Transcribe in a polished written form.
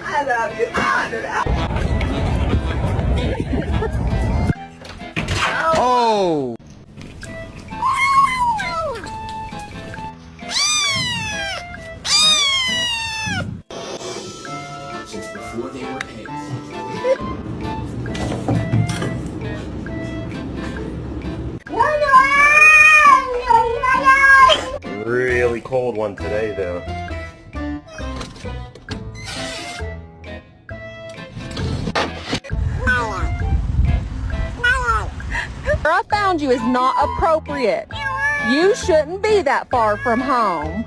I love you. Oh! Since before they were eggs. Really cold one today, though. Where I found you is not appropriate. You shouldn't be that far from home.